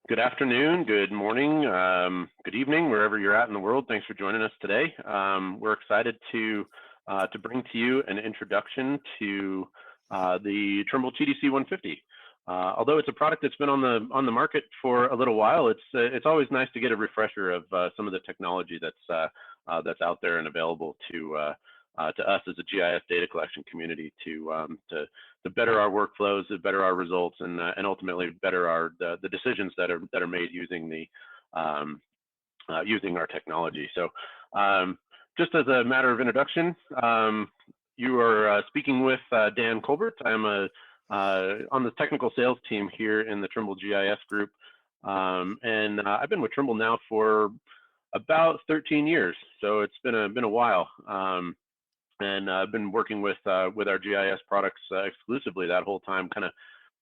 Good afternoon, good morning, good evening, wherever you're at in the world. Thanks for joining us today. We're excited to bring to you an introduction to the Trimble TDC150. Although it's a product that's been on the market for a little while, it's always nice to get a refresher of some of the technology that's out there and available to us as a GIS data collection community to better our workflows, to better our results, and ultimately better the decisions that are made using using our technology. So, just as a matter of introduction, you are speaking with Dan Colbert. I'm on the technical sales team here in the Trimble GIS group, and I've been with Trimble now for about 13 years, so it's been a while. And I've been working with our GIS products exclusively that whole time, kind of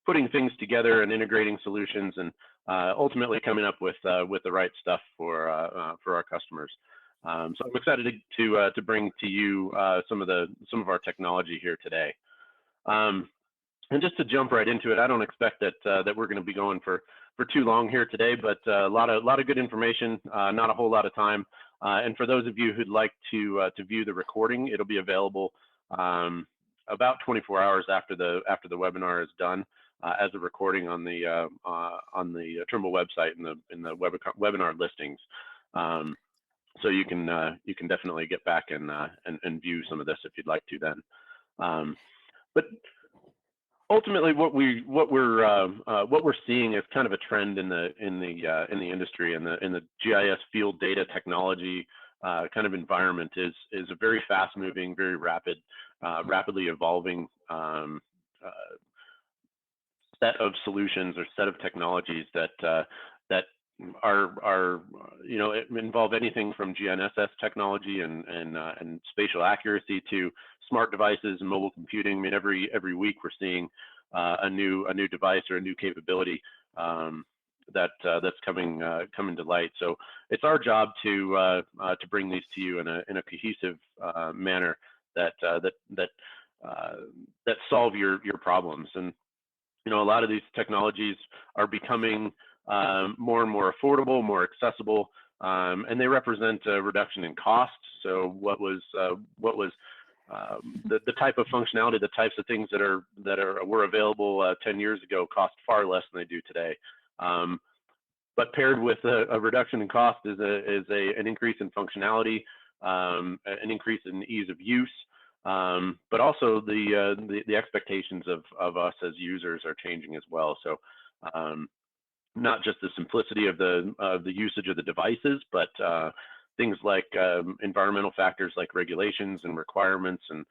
putting things together and integrating solutions, and ultimately coming up with the right stuff for our customers. So I'm excited to bring to you some of our technology here today. And just to jump right into it, I don't expect that we're going to be going for too long here today, but a lot of good information, not a whole lot of time. And for those of you who'd like to view the recording, it'll be available about 24 hours after the webinar is done as a recording on the Trimble website in the webinar listings. So you can definitely get back and view some of this if you'd like to then. But ultimately, what we're seeing is kind of a trend in the industry, in the GIS field data technology kind of environment is a very fast-moving, very rapidly evolving set of solutions or set of technologies that are involve anything from GNSS technology and spatial accuracy to smart devices and mobile computing. I mean, every week we're seeing a new device or a new capability that's coming to light. So it's our job to bring these to you in a cohesive manner that solve your problems. And a lot of these technologies are becoming more and more affordable, more accessible, and they represent a reduction in costs. So what was the type of functionality, the types of things that were available 10 years ago cost far less than they do today. But paired with a reduction in cost is an increase in functionality, an increase in ease of use, but also the expectations of us as users are changing as well. So not just the simplicity of the usage of the devices, but things like environmental factors like regulations and requirements, and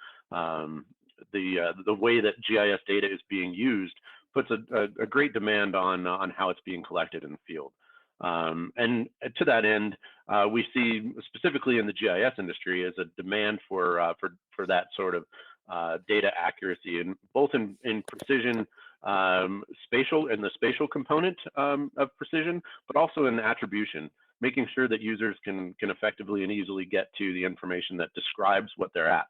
the way that GIS data is being used puts a great demand on how it's being collected in the field. And to that end, we see specifically in the GIS industry as a demand for that sort of data accuracy, and both in precision, the spatial component of precision, but also in attribution, making sure that users can effectively and easily get to the information that describes what they're at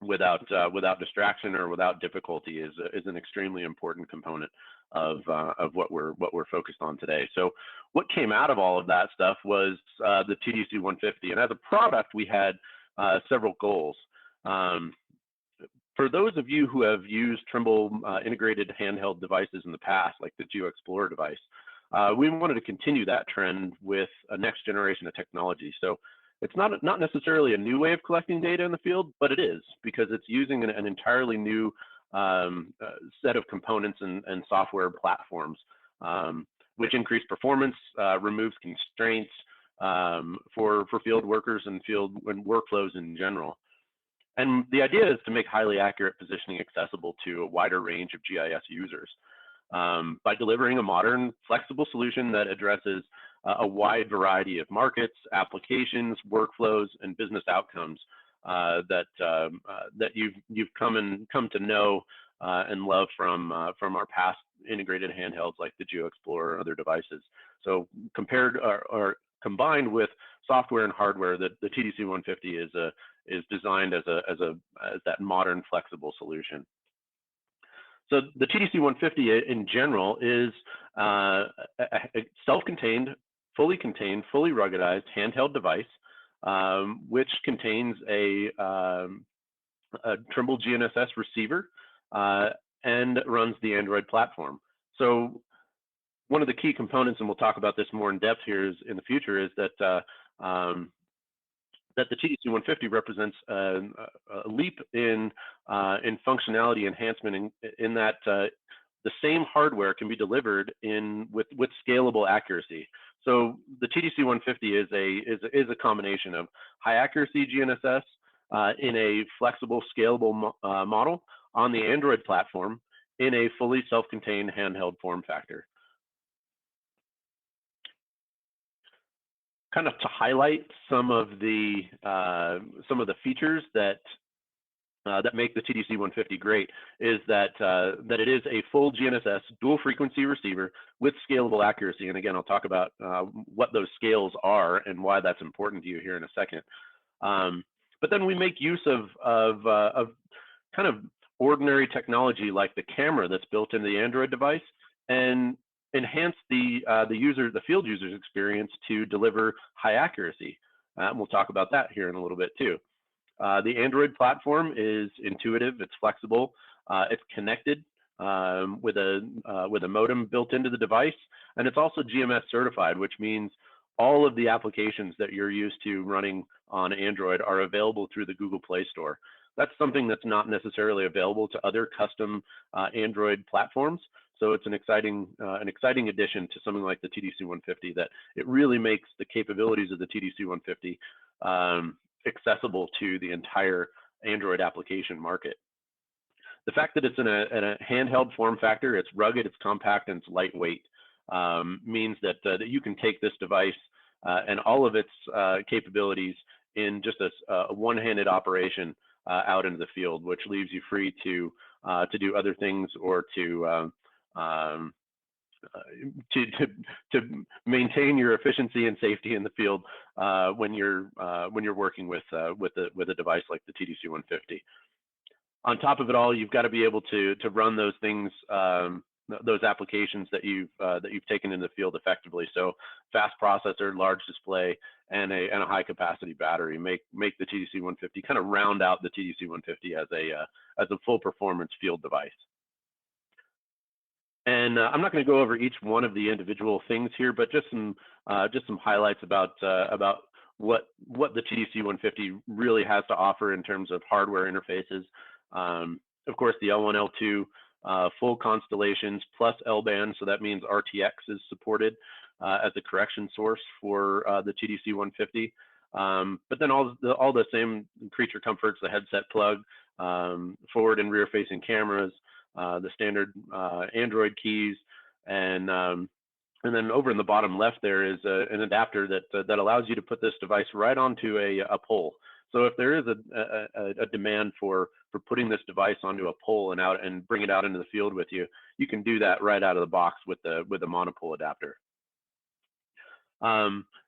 without distraction or without difficulty is an extremely important component of what we're focused on today. So what came out of all of that stuff was the TDC150, and as a product we had several goals. For those of you who have used Trimble integrated handheld devices in the past, like the GeoExplorer device, we wanted to continue that trend with a next generation of technology. So it's not necessarily a new way of collecting data in the field, but it is, because it's using an entirely new set of components and software platforms, which increase performance, removes constraints for field workers and field workflows in general. And the idea is to make highly accurate positioning accessible to a wider range of GIS users by delivering a modern, flexible solution that addresses a wide variety of markets, applications, workflows, and business outcomes that you've come to know and love from our past integrated handhelds like the GeoExplorer and other devices. So compared or combined with software and hardware, the TDC150 is designed as that modern, flexible solution. So the TDC150 in general is a self-contained, fully ruggedized handheld device, which contains a Trimble GNSS receiver and runs the Android platform. So one of the key components, and we'll talk about this more in depth here in the future, is that that the TDC150 represents a leap in functionality enhancement in that the same hardware can be delivered with scalable accuracy. So the TDC150 is a combination of high accuracy GNSS in a flexible, scalable model on the Android platform in a fully self-contained handheld form factor. Kind of to highlight some of the features that make the TDC150 great is that it is a full GNSS dual frequency receiver with scalable accuracy. And again, I'll talk about what those scales are and why that's important to you here in a second. But then we make use of kind of ordinary technology like the camera that's built into the Android device and enhance the field user's experience to deliver high accuracy. And we'll talk about that here in a little bit too. The Android platform is intuitive, it's flexible, it's connected with a modem built into the device, and it's also GMS certified, which means all of the applications that you're used to running on Android are available through the Google Play Store. That's something that's not necessarily available to other custom Android platforms. So it's an exciting addition to something like the TDC150, that it really makes the capabilities of the TDC150 accessible to the entire Android application market. The fact that it's in a handheld form factor, it's rugged, it's compact, and it's lightweight, means that you can take this device and all of its capabilities in just a one-handed operation out into the field, which leaves you free to do other things or to maintain your efficiency and safety in the field when you're working with a device like the TDC150. On top of it all, you've got to be able to run those things, those applications that you've taken into the field effectively. So fast processor, large display, and a high capacity battery make the TDC150 kind of round out the TDC150 as a full performance field device. And I'm not going to go over each one of the individual things here, but just some highlights about what the TDC150 really has to offer in terms of hardware interfaces. Of course, the L1, L2 full constellations plus L-band, so that means RTX is supported as a correction source for the TDC150. But then all the same creature comforts, the headset plug, forward and rear facing cameras, the standard Android keys, and then over in the bottom left there is an adapter that allows you to put this device right onto a pole. So if there is a demand for putting this device onto a pole and bring it out into the field with you, you can do that right out of the box with the monopole adapter.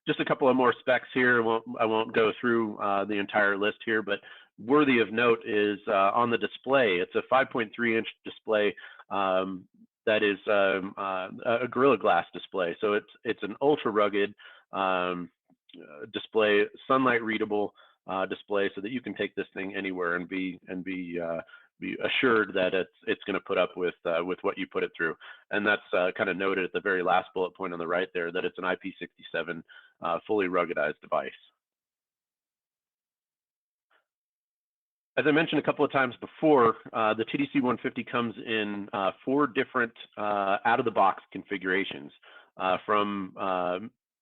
Just a couple of more specs here. I won't go through the entire list here, but worthy of note is on the display. It's a 5.3-inch display that is a Gorilla Glass display. So it's an ultra rugged display, sunlight readable display, so that you can take this thing anywhere and be assured that it's going to put up with what you put it through. And that's kind of noted at the very last bullet point on the right there, that it's an IP67 fully ruggedized device. As I mentioned a couple of times before, the TDC150 comes in 4 different out-of-the-box configurations, from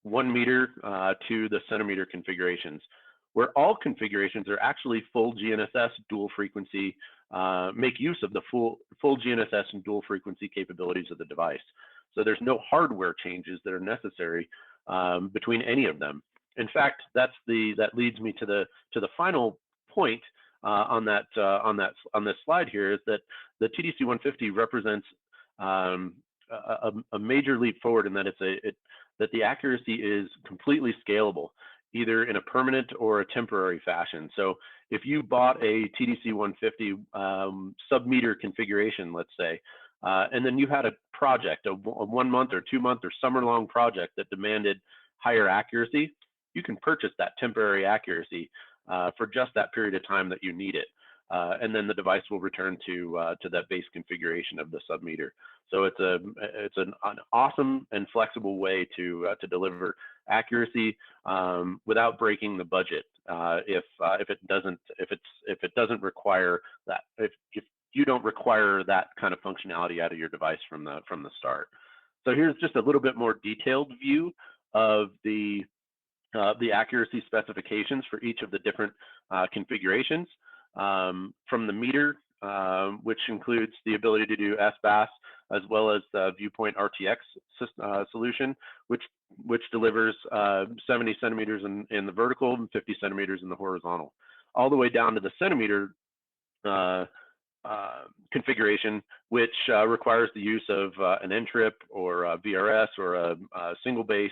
1 meter to the centimeter configurations, where all configurations are actually full GNSS dual frequency, make use of the full GNSS and dual frequency capabilities of the device. So there's no hardware changes that are necessary between any of them. In fact, that leads me to the final point on this slide here, is that the TDC150 represents a major leap forward in that that the accuracy is completely scalable. either in a permanent or a temporary fashion. So if you bought a TDC150 sub-meter configuration, let's say, and then you had a project, a 1 month or 2 month or summer-long project that demanded higher accuracy, you can purchase that temporary accuracy for just that period of time that you need it. And then the device will return to that base configuration of the sub-meter. So it's an awesome and flexible way to deliver accuracy without breaking the budget. If it doesn't require that, if you don't require that kind of functionality out of your device from the start. So here's just a little bit more detailed view of the accuracy specifications for each of the different configurations. From the meter, which includes the ability to do SBAS, as well as the Viewpoint RTX solution, which delivers 70 centimeters in the vertical and 50 centimeters in the horizontal, all the way down to the centimeter configuration, which requires the use of an N-trip or a VRS or a single base,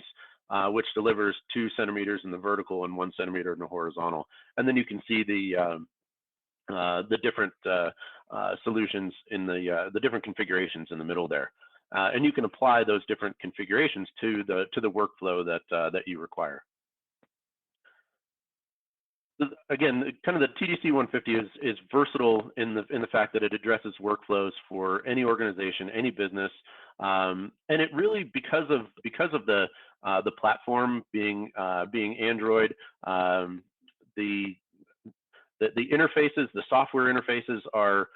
which delivers 2 centimeters in the vertical and 1 centimeter in the horizontal. And then you can see the different solutions in the different configurations in the middle there, and you can apply those different configurations to the workflow that you require. Again, kind of the TDC150 is versatile in the fact that it addresses workflows for any organization, any business, and it really, because of the platform being Android, the interfaces, the software interfaces are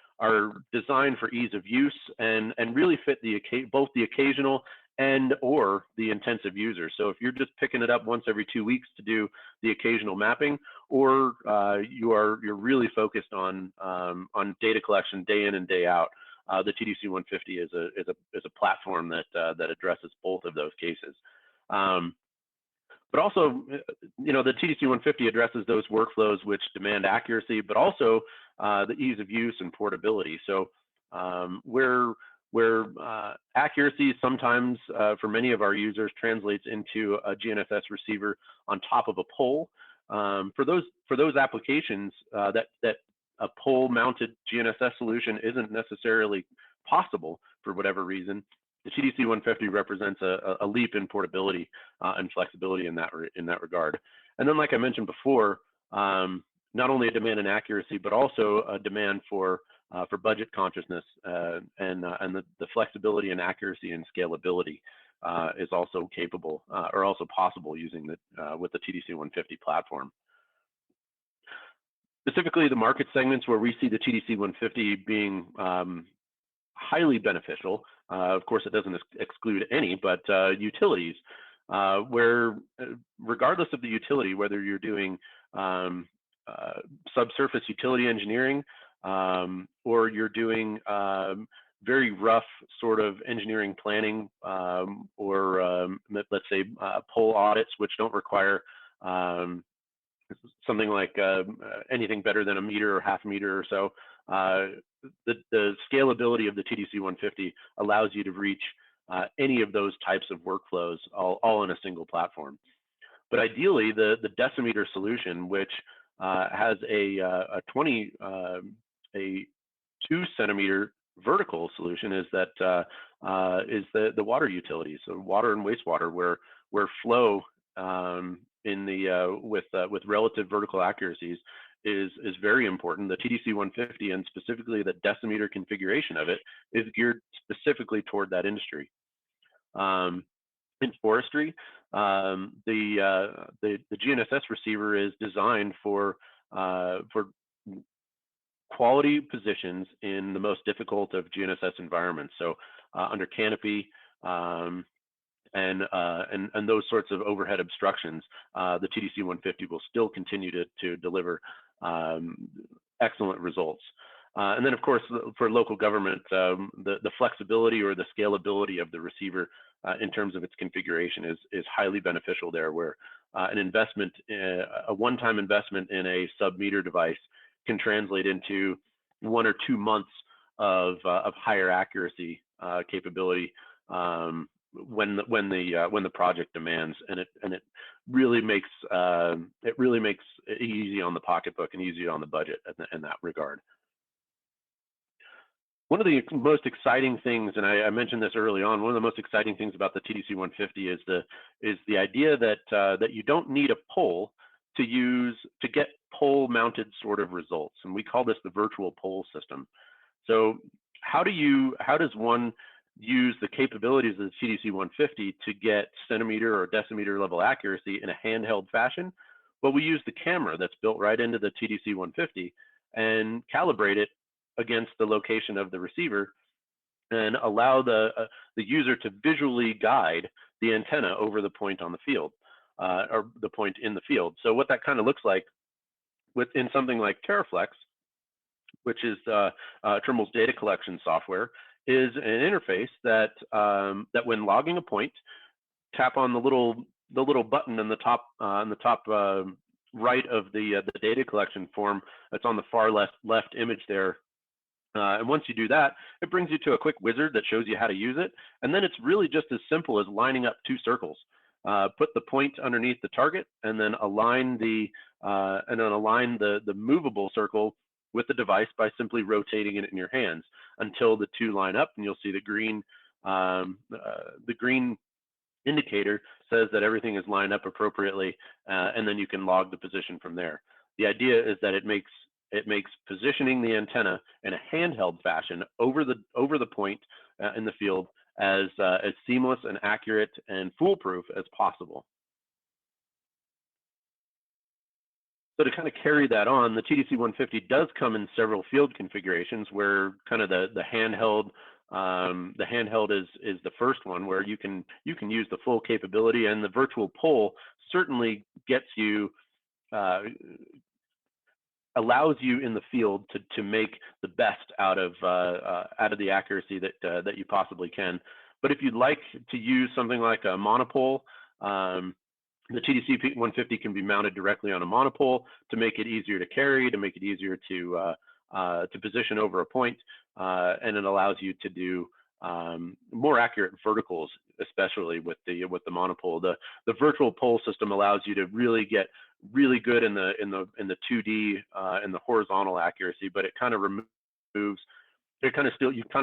designed for ease of use and really fit both the occasional and or the intensive user. So if you're just picking it up once every 2 weeks to do the occasional mapping, or you're really focused on data collection day in and day out, the TDC150 is a platform that addresses both of those cases. But also, the TDC150 addresses those workflows which demand accuracy, but also the ease of use and portability. So where accuracy sometimes for many of our users translates into a GNSS receiver on top of a pole, for those applications that a pole-mounted GNSS solution isn't necessarily possible for whatever reason, the TDC150 represents a leap in portability and flexibility in that regard. And then, like I mentioned before, not only a demand in accuracy, but also a demand for budget consciousness, and the flexibility and accuracy and scalability is also capable or also possible using with the TDC150 platform. Specifically, the market segments where we see the TDC150 being highly beneficial. Of course, it doesn't exclude any, but utilities, where regardless of the utility, whether you're doing subsurface utility engineering, or you're doing very rough sort of engineering planning, or let's say pole audits, which don't require something like anything better than a meter or half meter or so. The scalability of the TDC150 allows you to reach any of those types of workflows all in a single platform. But ideally, the decimeter solution, which has a 2 centimeter vertical solution, is the water utilities, so water and wastewater, where flow with relative vertical accuracies is very important. The TDC150, and specifically the decimeter configuration of it, is geared specifically toward that industry. In forestry, the GNSS receiver is designed for quality positions in the most difficult of GNSS environments. So under canopy, and those sorts of overhead obstructions, the TDC150 will still continue to deliver excellent results. And then, of course, for local government, the flexibility or the scalability of the receiver in terms of its configuration is highly beneficial there, where a one-time investment in a sub-meter device can translate into 1 or 2 months of higher accuracy capability when the project demands, and it really makes it easy on the pocketbook and easy on the budget in that regard. One of the most exciting things, and I mentioned this early on, one of the most exciting things about the TDC150 is the idea that that you don't need a pole to get pole-mounted sort of results, and we call this the virtual pole system. So how does one use the capabilities of the TDC150 to get centimeter or decimeter level accuracy in a handheld fashion? Well, we use the camera that's built right into the TDC150 and calibrate it against the location of the receiver and allow the user to visually guide the antenna over the point on the field, or the point in the field. So what that kind of looks like within something like TerraFlex, which is Trimble's data collection software, is an interface that that when logging a point, tap on the little button in the top right of the data collection form that's on the far left image there. And once you do that, it brings you to a quick wizard that shows you how to use it. And then it's really just as simple as lining up two circles. Put the point underneath the target, and then align the movable circle with the device by simply rotating it in your hands until the two line up, and you'll see the green indicator says that everything is lined up appropriately, and then you can log the position from there. The idea is that it makes positioning the antenna in a handheld fashion over the point in the field as seamless and accurate and foolproof as possible. So to kind of carry that on, the TDC150 does come in several field configurations where kind of the handheld is the first one, where you can use the full capability, and the virtual pole certainly gets you allows you in the field to make the best out of the accuracy that you possibly can. But if you'd like to use something like a monopole, the TDC150 can be mounted directly on a monopole to make it easier to carry, to make it easier to position over a point, and it allows you to do more accurate verticals, especially with the monopole. The virtual pole system allows you to really get really good in the 2D and the horizontal accuracy, but it kind of removes, you kind of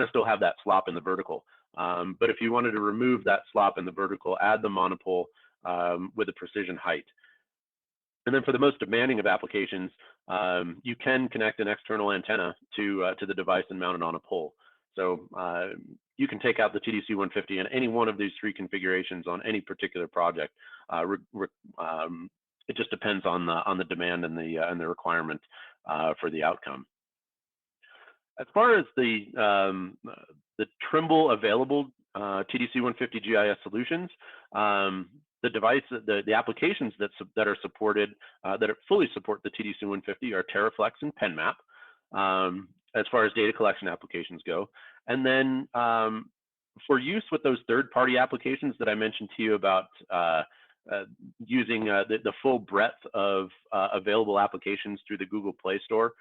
still have that slop in the vertical. But if you wanted to remove that slop in the vertical, add the monopole with a precision height. And then for the most demanding of applications, you can connect an external antenna to the device and mount it on a pole. So you can take out the TDC150 in any one of these three configurations on any particular project. It just depends on the demand and the requirement for the outcome. As far as the Trimble available TDC150 GIS solutions, the applications that are supported, that fully support the TDC150 are TerraFlex and PenMap, as far as data collection applications go. And then for use with those third-party applications that I mentioned to you about using the full breadth of available applications through the Google Play Store,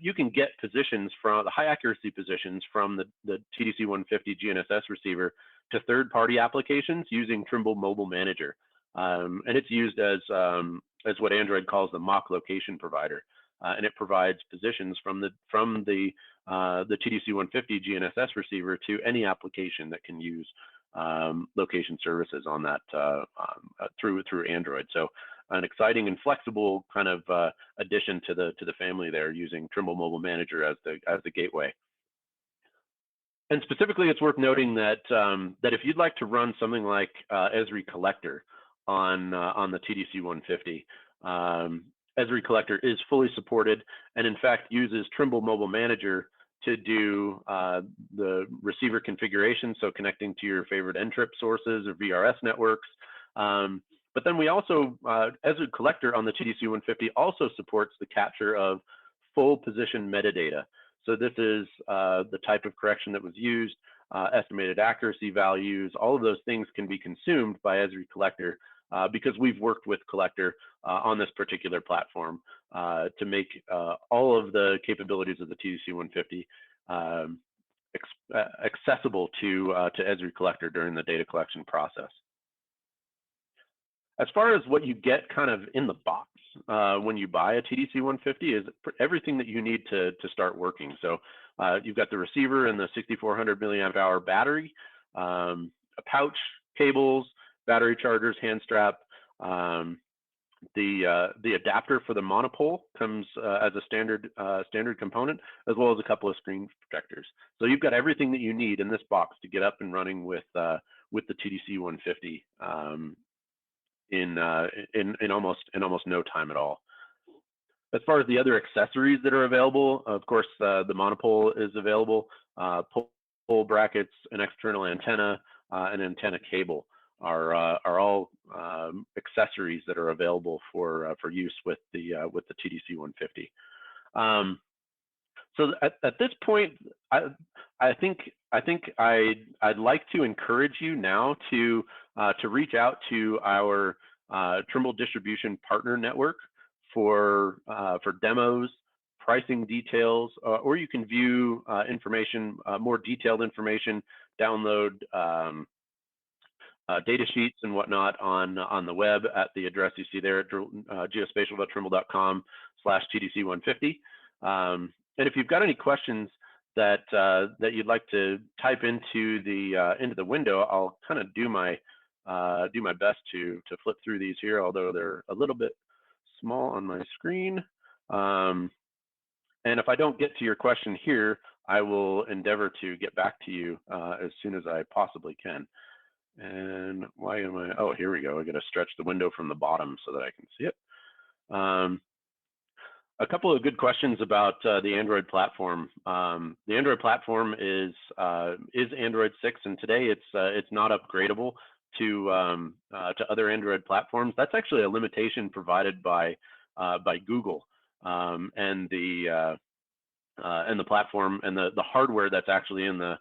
you can get positions from the high accuracy positions from the TDC150 GNSS receiver to third-party applications using Trimble Mobile Manager, and it's used as what Android calls the mock location provider, and it provides positions from the TDC150 GNSS receiver to any application that can use location services on that through Android. So an exciting and flexible kind of addition to the family there, using Trimble Mobile Manager as the gateway. And specifically, it's worth noting that that if you'd like to run something like Esri Collector on the TDC150, Esri Collector is fully supported, and in fact uses Trimble Mobile Manager to do the receiver configuration, so connecting to your favorite NTRIP sources or VRS networks. But then we also, Esri Collector on the TDC150 also supports the capture of full position metadata. So this is the type of correction that was used, estimated accuracy values, all of those things can be consumed by Esri Collector because we've worked with Collector on this particular platform to make all of the capabilities of the TDC150 accessible to Esri Collector during the data collection process. As far as what you get kind of in the box when you buy a TDC150 is everything that you need to start working. So you've got the receiver and the 6400 milliamp hour battery, a pouch, cables, battery chargers, hand strap. The adapter for the monopole comes as a standard component, as well as a couple of screen protectors. So you've got everything that you need in this box to get up and running with the TDC150 in almost no time at all. As far as the other accessories that are available, of course, the monopole is available, pole brackets, an external antenna, an antenna cable are all accessories that are available for use with the TDC150. So at this point, I think I'd like to encourage you now to reach out to our Trimble distribution partner network for demos, pricing details, or you can view information, more detailed information, download data sheets and whatnot on the web at the address you see there at geospatial.trimble.com/TDC150. And if you've got any questions that you'd like to type into the window, I'll kind of do my best to flip through these here, although they're a little bit small on my screen. And if I don't get to your question here, I will endeavor to get back to you as soon as I possibly can. And why am I? Oh, here we go. I got to stretch the window from the bottom so that I can see it. A couple of good questions about the Android platform. The Android platform is Android 6, and today it's not upgradable to other Android platforms. That's actually a limitation provided by Google and the platform and the hardware that's actually in the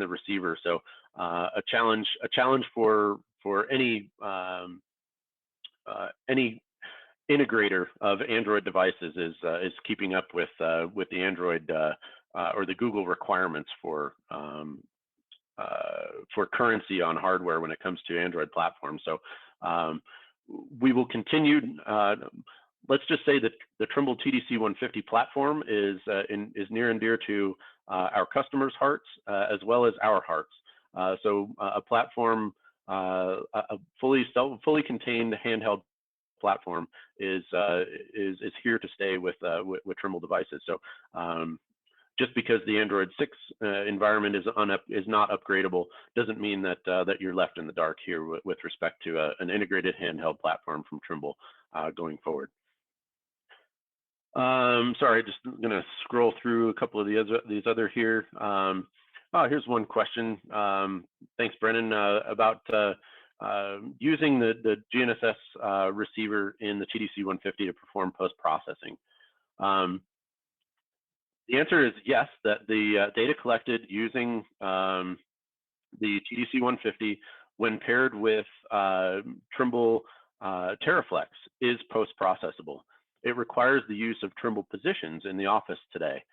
receiver. So a challenge for any integrator of Android devices is keeping up with the Android or the Google requirements for currency on hardware when it comes to Android platforms. So we will continue. Let's just say that the Trimble TDC150 platform is near and dear to our customers' hearts as well as our hearts. So a platform, a fully contained handheld platform is here to stay with Trimble devices. So just because the Android 6 environment is not upgradable doesn't mean that you're left in the dark here with respect to an integrated handheld platform from Trimble going forward. Sorry, just gonna scroll through a couple of these other here. Here's one question. Thanks, Brennan, about using the GNSS receiver in the TDC150 to perform post-processing. The answer is yes, that the data collected using the TDC150 when paired with Trimble Teraflex is post-processable. It requires the use of Trimble positions in the office today.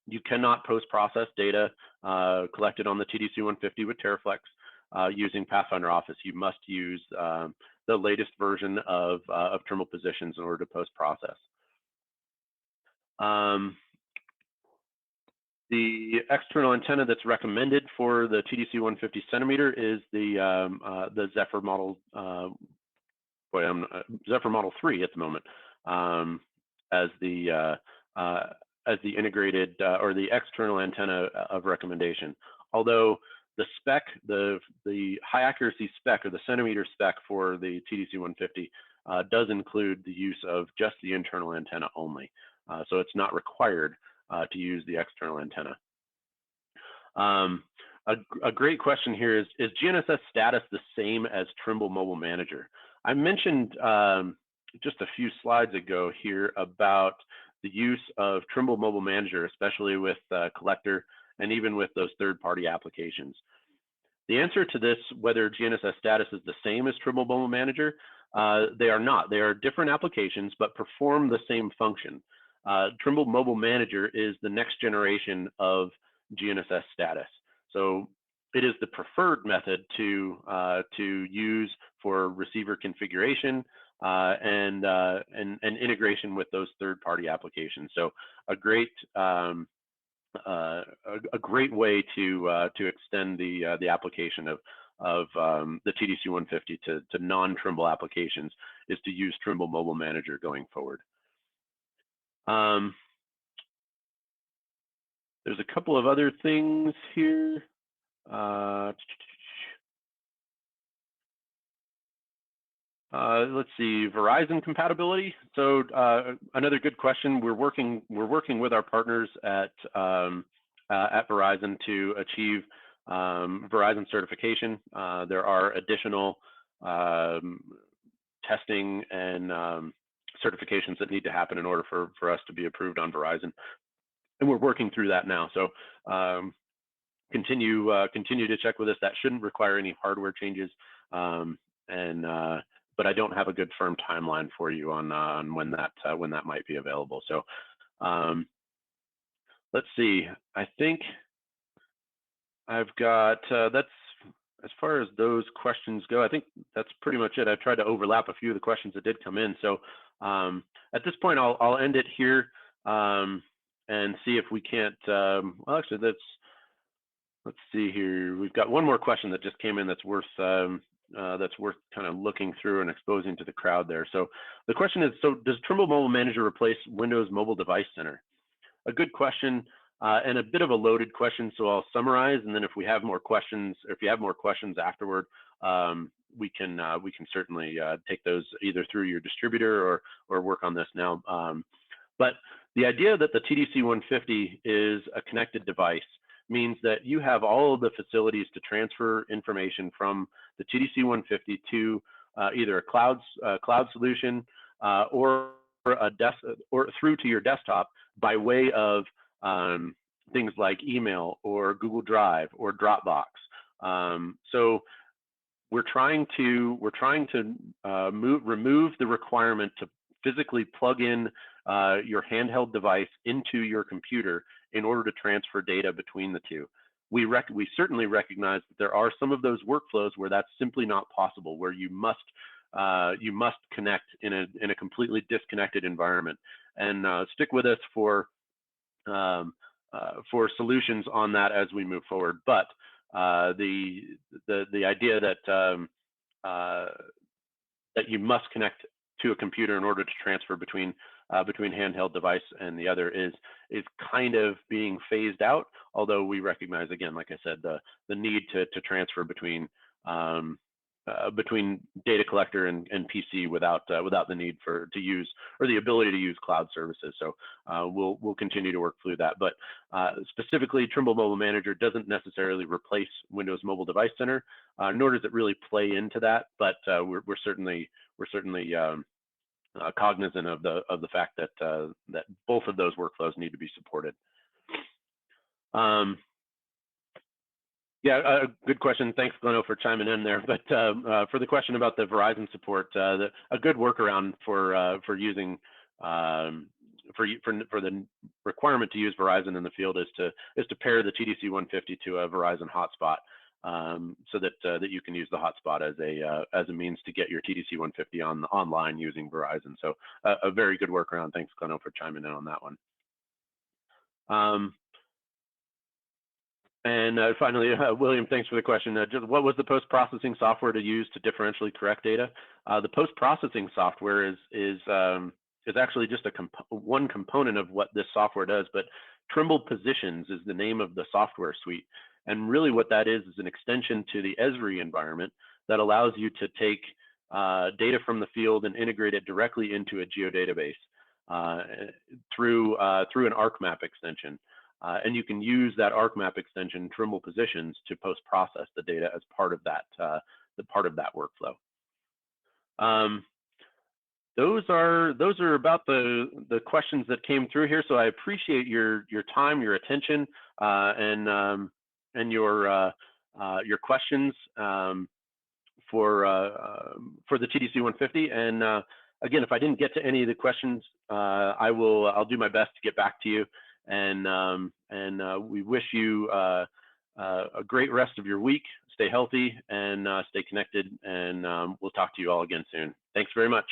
You cannot post-process data collected on the TDC150 with Teraflex using Pathfinder Office. You must use the latest version of Trimble positions in order to post-process. The external antenna that's recommended for the TDC150 centimeter is the Zephyr model. Zephyr Model 3 at the moment as the integrated or the external antenna of recommendation. Although the spec, the high accuracy spec or the centimeter spec for the TDC150 does include the use of just the internal antenna only. So it's not required to use the external antenna. A great question here is GNSS status the same as Trimble Mobile Manager? I mentioned just a few slides ago here about the use of Trimble Mobile Manager, especially with Collector and even with those third-party applications. The answer to this, whether GNSS status is the same as Trimble Mobile Manager, they are not. They are different applications, but perform the same function. Trimble Mobile Manager is the next generation of GNSS status. So it is the preferred method to use for receiver configuration and integration with those third-party applications. So a great way to extend the application of the TDC150 to non-Trimble applications is to use Trimble Mobile Manager going forward. There's a couple of other things here. Let's see, Verizon compatibility. So another good question. We're working with our partners at Verizon to achieve Verizon certification. There are additional testing and certifications that need to happen in order for us to be approved on Verizon, and we're working through that now. So continue to check with us. That shouldn't require any hardware changes, but I don't have a good firm timeline for you on when that might be available. So let's see. I think I've got that's as far as those questions go. I think that's pretty much it. I've tried to overlap a few of the questions that did come in. So at this point, I'll end it here and see if we can't. Well, actually, let's see here. We've got one more question that just came in that's worth kind of looking through and exposing to the crowd there. So the question is, so does Trimble Mobile Manager replace Windows Mobile Device Center? A good question and a bit of a loaded question. So I'll summarize, and then if we have more questions, or if you have more questions afterward, we can certainly take those either through your distributor or work on this now. But the idea that the TDC150 is a connected device means that you have all of the facilities to transfer information from the TDC150 to either a cloud solution or through to your desktop by way of things like email or Google Drive or Dropbox. So we're trying to remove the requirement to physically plug in your handheld device into your computer in order to transfer data between the two. We certainly recognize that there are some of those workflows where that's simply not possible, where you must connect in a completely disconnected environment. And stick with us for solutions on that as we move forward. But the idea that that you must connect to a computer in order to transfer between handheld device and the other is kind of being phased out. Although we recognize, again, like I said, the need to transfer between data collector and PC without the need to use or the ability to use cloud services. So we'll continue to work through that. But specifically, Trimble Mobile Manager doesn't necessarily replace Windows Mobile Device Center, nor does it really play into that. But we're certainly cognizant of the fact that that both of those workflows need to be supported. Yeah, good question. Thanks, Gleno, for chiming in there. But for the question about the Verizon support, a good workaround for using for the requirement to use Verizon in the field is to pair the TDC150 to a Verizon hotspot, so that you can use the hotspot as a means to get your TDC150 online using Verizon. So a very good workaround. Thanks, Gleno, for chiming in on that one. And finally, William, thanks for the question. Just what was the post-processing software to use to differentially correct data? The post-processing software is actually just one component of what this software does, but Trimble Positions is the name of the software suite. And really what that is an extension to the Esri environment that allows you to take data from the field and integrate it directly into a geodatabase through an ArcMap extension. And you can use that ArcMap extension, Trimble Positions, to post-process the data as part of that workflow. Those are about the questions that came through here. So I appreciate your time, your attention, and your questions for the TDC150. And again, if I didn't get to any of the questions, I'll do my best to get back to you. and we wish you a great rest of your week. Stay healthy and stay connected, and we'll talk to you all again soon. Thanks very much.